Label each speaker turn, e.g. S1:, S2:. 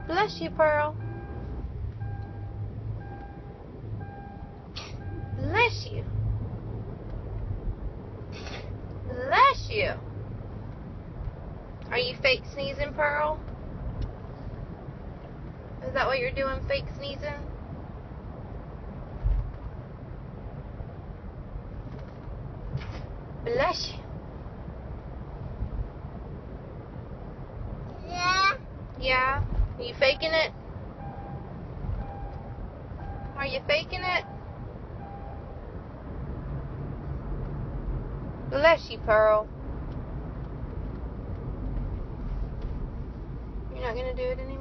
S1: Bless you, Pearl. Bless you. Bless you. Are you fake sneezing, Pearl? Is that what you're doing, fake sneezing? Bless you.
S2: Yeah.
S1: Yeah? Are you faking it? Are you faking it? Bless you, Pearl. You're not gonna do it anymore?